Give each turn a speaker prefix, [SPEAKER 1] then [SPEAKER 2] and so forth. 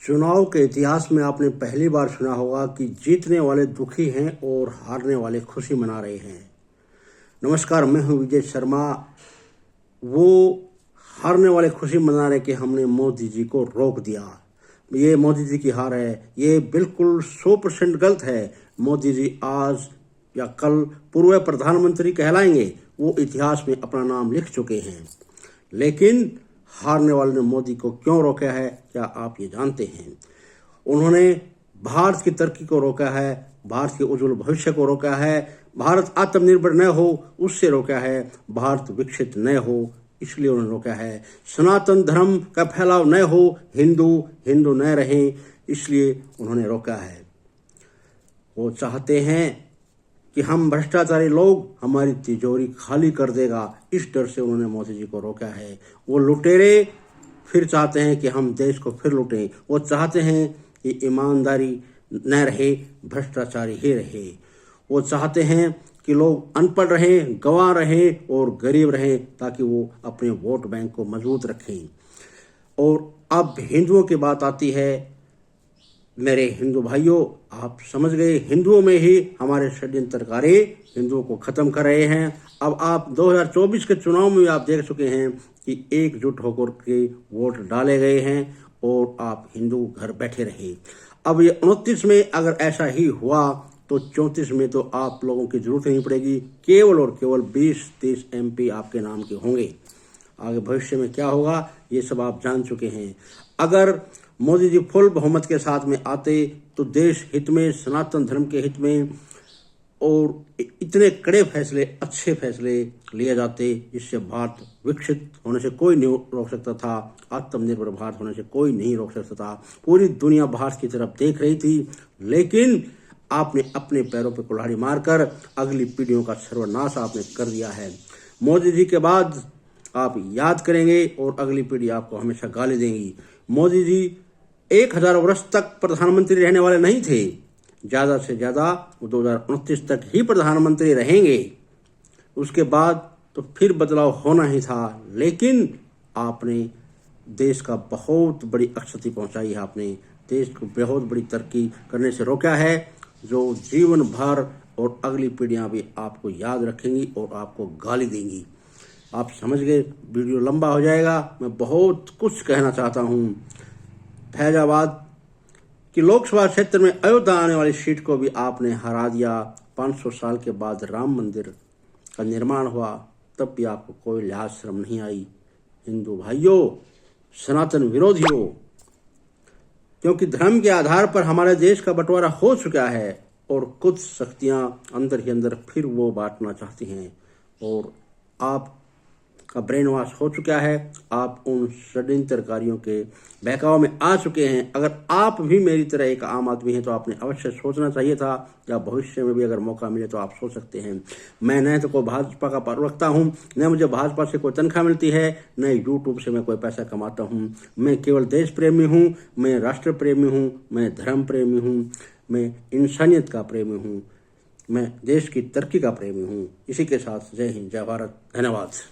[SPEAKER 1] चुनाव के इतिहास में आपने पहली बार सुना होगा कि जीतने वाले दुखी हैं और हारने वाले खुशी मना रहे हैं। नमस्कार, मैं हूं विजय शर्मा। वो हारने वाले खुशी मना रहे कि हमने मोदी जी को रोक दिया, ये मोदी जी की हार है। ये बिल्कुल 100% गलत है। मोदी जी आज या कल पूर्व प्रधानमंत्री कहलाएंगे। वो इतिहास में अपना नाम लिख चुके हैं। लेकिन हारने वाले ने मोदी को क्यों रोका है, क्या आप ये जानते हैं? उन्होंने भारत की तरक्की को रोका है, भारत के उज्जवल भविष्य को रोका है, भारत आत्मनिर्भर न हो उससे रोका है, भारत विकसित न हो इसलिए उन्होंने रोका है, सनातन धर्म का फैलाव न हो, हिंदू न रहे इसलिए उन्होंने रोका है। वो चाहते हैं कि हम भ्रष्टाचारी लोग हमारी तिजोरी खाली कर देगा, इस डर से उन्होंने मोदी जी को रोका है। वो लुटेरे फिर चाहते हैं कि हम देश को फिर लुटें। वो चाहते हैं कि ईमानदारी न रहे, भ्रष्टाचारी ही रहे। वो चाहते हैं कि लोग अनपढ़ रहें, गंवार रहें और गरीब रहें ताकि वो अपने वोट बैंक को मजबूत रखें। और अब हिंदुओं की बात आती है। मेरे हिंदू भाइयों, आप समझ गए, हिंदुओं में ही हमारे षड्यंत्रकारी हिंदुओं को खत्म कर रहे हैं। अब आप 2024 के चुनाव में आप देख चुके हैं कि एकजुट होकर के वोट डाले गए हैं और आप हिंदू घर बैठे रहे। अब ये 29 में अगर ऐसा ही हुआ तो 34 में तो आप लोगों की जरूरत नहीं पड़ेगी। केवल और केवल 20-30 MP आपके नाम के होंगे। आगे भविष्य में क्या होगा ये सब आप जान चुके हैं। अगर मोदी जी फुल बहुमत के साथ में आते तो देश हित में, सनातन धर्म के हित में और इतने कड़े फैसले, अच्छे फैसले लिए जाते जिससे भारत विकसित होने से कोई नहीं रोक सकता था, आत्मनिर्भर भारत होने से कोई नहीं रोक सकता था। पूरी दुनिया भारत की तरफ देख रही थी, लेकिन आपने अपने पैरों पर कुल्हाड़ी मारकर अगली पीढ़ियों का सर्वनाश आपने कर दिया है। मोदी जी के बाद आप याद करेंगे और अगली पीढ़ी आपको हमेशा गाली देंगी। मोदी जी 1000 वर्ष तक प्रधानमंत्री रहने वाले नहीं थे। ज़्यादा से ज़्यादा वो 2029 तक ही प्रधानमंत्री रहेंगे। उसके बाद तो फिर बदलाव होना ही था। लेकिन आपने देश का बहुत बड़ी क्षति पहुंचाई है। आपने देश को बहुत बड़ी तरक्की करने से रोका है, जो जीवन भर और अगली पीढ़ियां भी आपको याद रखेंगी और आपको गाली देंगी। आप समझ गए। वीडियो लंबा हो जाएगा, मैं बहुत कुछ कहना चाहता हूं। फैजाबाद की लोकसभा क्षेत्र में अयोध्या आने वाली सीट को भी आपने हरा दिया। 500 साल के बाद राम मंदिर का निर्माण हुआ, तब भी आपको कोई लिहाज शर्म नहीं आई। हिंदू भाइयों, सनातन विरोधियों, क्योंकि धर्म के आधार पर हमारे देश का बंटवारा हो चुका है और कुछ शक्तियां अंदर ही अंदर फिर वो बांटना चाहती हैं और आप का ब्रेन वॉश हो चुका है। आप उन षड्यंत्रकारियों के बहकाव में आ चुके हैं। अगर आप भी मेरी तरह एक आम आदमी हैं तो आपने अवश्य सोचना चाहिए था, या भविष्य में भी अगर मौका मिले तो आप सोच सकते हैं। मैं न तो कोई भाजपा का प्रवक्ता हूं, न मुझे भाजपा से कोई तनख्वाह मिलती है, न यूट्यूब से मैं कोई पैसा कमाता हूं। मैं केवल देश प्रेमी हूं, मैं राष्ट्र प्रेमी हूं, मैं धर्म प्रेमी हूं, मैं इंसानियत का प्रेमी हूं, मैं देश की तरक्की का प्रेमी हूं। इसी के साथ जय हिंद, जय भारत, धन्यवाद।